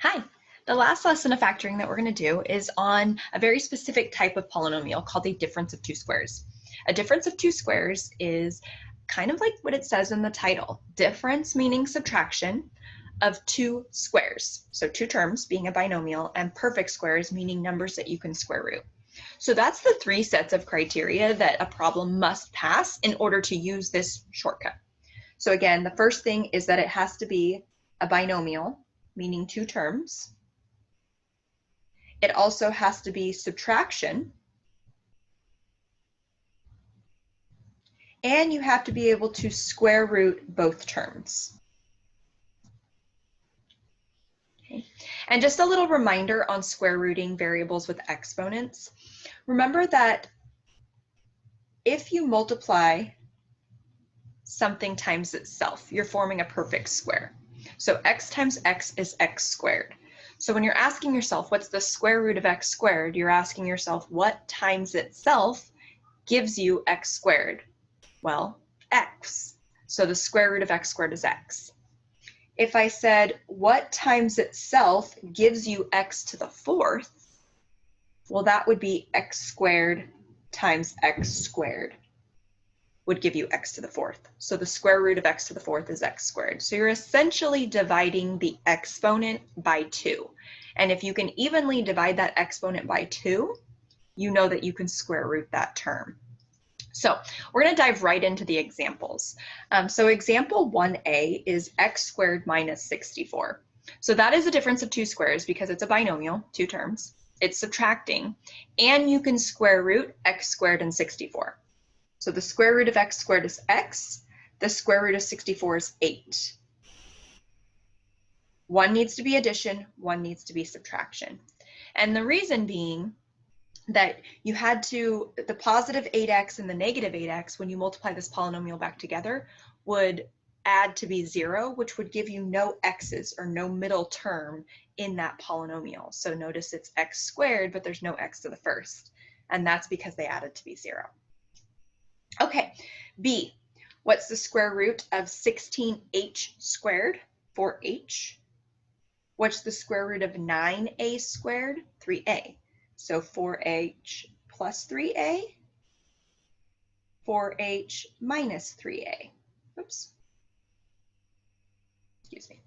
Hi. The last lesson of factoring that we're going to do is on a very specific type of polynomial called a difference of two squares. A difference of two squares is kind of like what it says in the title. Difference meaning subtraction of two squares. So two terms being a binomial and perfect squares meaning numbers that you can square root. So that's the three sets of criteria that a problem must pass in order to use this shortcut. So again, the first thing is that it has to be a binomial, meaning two terms. It also has to be subtraction. And you have to be able to square root both terms. Okay. And just a little reminder on square rooting variables with exponents. Remember that if you multiply something times itself, you're forming a perfect square. So x times x is x squared. So when you're asking yourself, what's the square root of x squared, you're asking yourself, what times itself gives you x squared? Well, x. So the square root of x squared is x. If I said, what times itself gives you x to the fourth? Well, that would be x squared times x squared would give you x to the fourth. So the square root of x to the fourth is x squared. So you're essentially dividing the exponent by 2. And if you can evenly divide that exponent by 2, you know that you can square root that term. So we're going to dive right into the examples. So example 1a is x squared minus 64. So that is a difference of two squares because it's a binomial, two terms. It's subtracting, and you can square root x squared and 64. So the square root of x squared is x. The square root of 64 is 8. One needs to be addition, one needs to be subtraction. And the reason being that you had to, the positive 8x and the negative 8x, when you multiply this polynomial back together, would add to be 0, which would give you no x's or no middle term in that polynomial. So notice it's x squared, but there's no x to the first. And that's because they added to be 0. Okay, B, what's the square root of 16h squared, 4h? What's the square root of 9a squared, 3a? So 4h plus 3a, 4h minus 3a. Oops. Excuse me.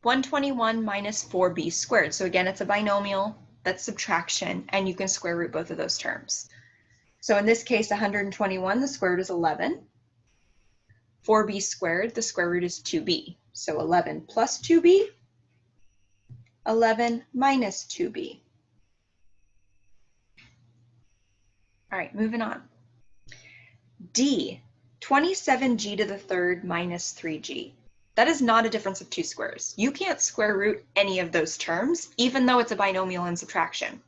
121 minus 4b squared. So again, it's a binomial, that's subtraction, and you can square root both of those terms. So in this case, 121, the square root is 11. 4b squared, the square root is 2b. So 11 plus 2b, 11 minus 2b. All right, moving on. D, 27g to the third minus 3g. That is not a difference of two squares. You can't square root any of those terms, even though it's a binomial in subtraction.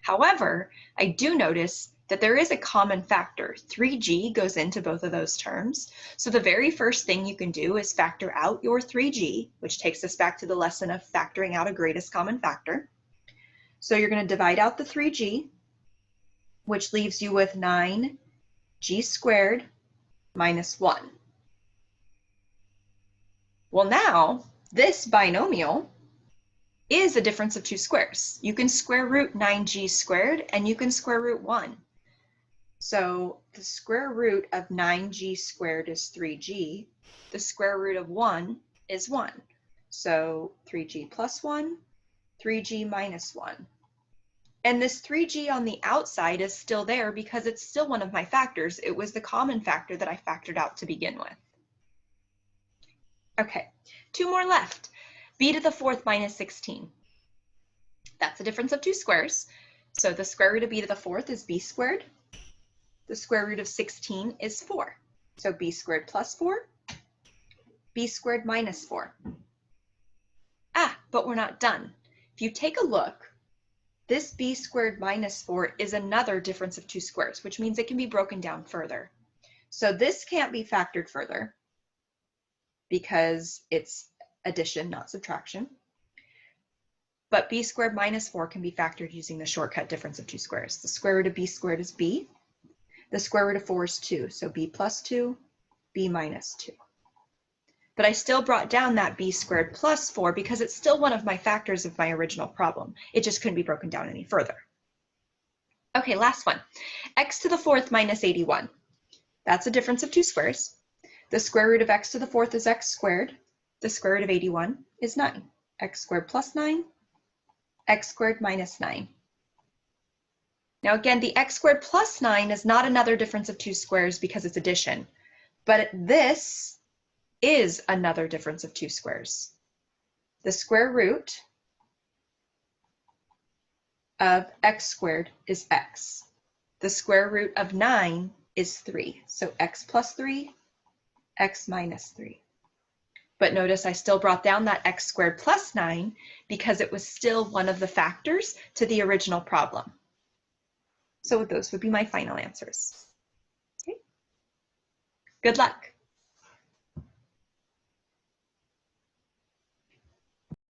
However, I do notice that there is a common factor. 3g goes into both of those terms. So the very first thing you can do is factor out your 3g, which takes us back to the lesson of factoring out a greatest common factor. So you're going to divide out the 3g, which leaves you with 9g squared minus 1. Well, now this binomial is a difference of two squares. You can square root 9g squared and you can square root 1. So the square root of 9g squared is 3g. The square root of 1 is 1. So 3g plus 1, 3g minus 1. And this 3g on the outside is still there because it's still one of my factors. It was the common factor that I factored out to begin with. Okay, two more left. B to the fourth minus 16. That's a difference of two squares. So the square root of b to the fourth is b squared. The square root of 16 is 4. So b squared plus 4, b squared minus 4. But we're not done. If you take a look, this b squared minus 4 is another difference of two squares, which means it can be broken down further. So this can't be factored further because it's addition, not subtraction. But b squared minus 4 can be factored using the shortcut difference of two squares. The square root of b squared is b. The square root of 4 is 2, so b plus 2, b minus 2. but I still brought down that b squared plus 4 because it's still one of my factors of my original problem. It just couldn't be broken down any further. Okay, last one. X to the fourth minus 81. That's a difference of two squares. The square root of x to the fourth is x squared. The square root of 81 is 9. X squared plus 9, x squared minus 9. Now again, the x squared plus 9 is not another difference of two squares because it's addition, but this is another difference of two squares. The square root of x squared is x. The square root of 9 is 3. So x plus 3, x minus 3. But notice I still brought down that x squared plus 9 because it was still one of the factors to the original problem. So those would be my final answers. Okay. Good luck.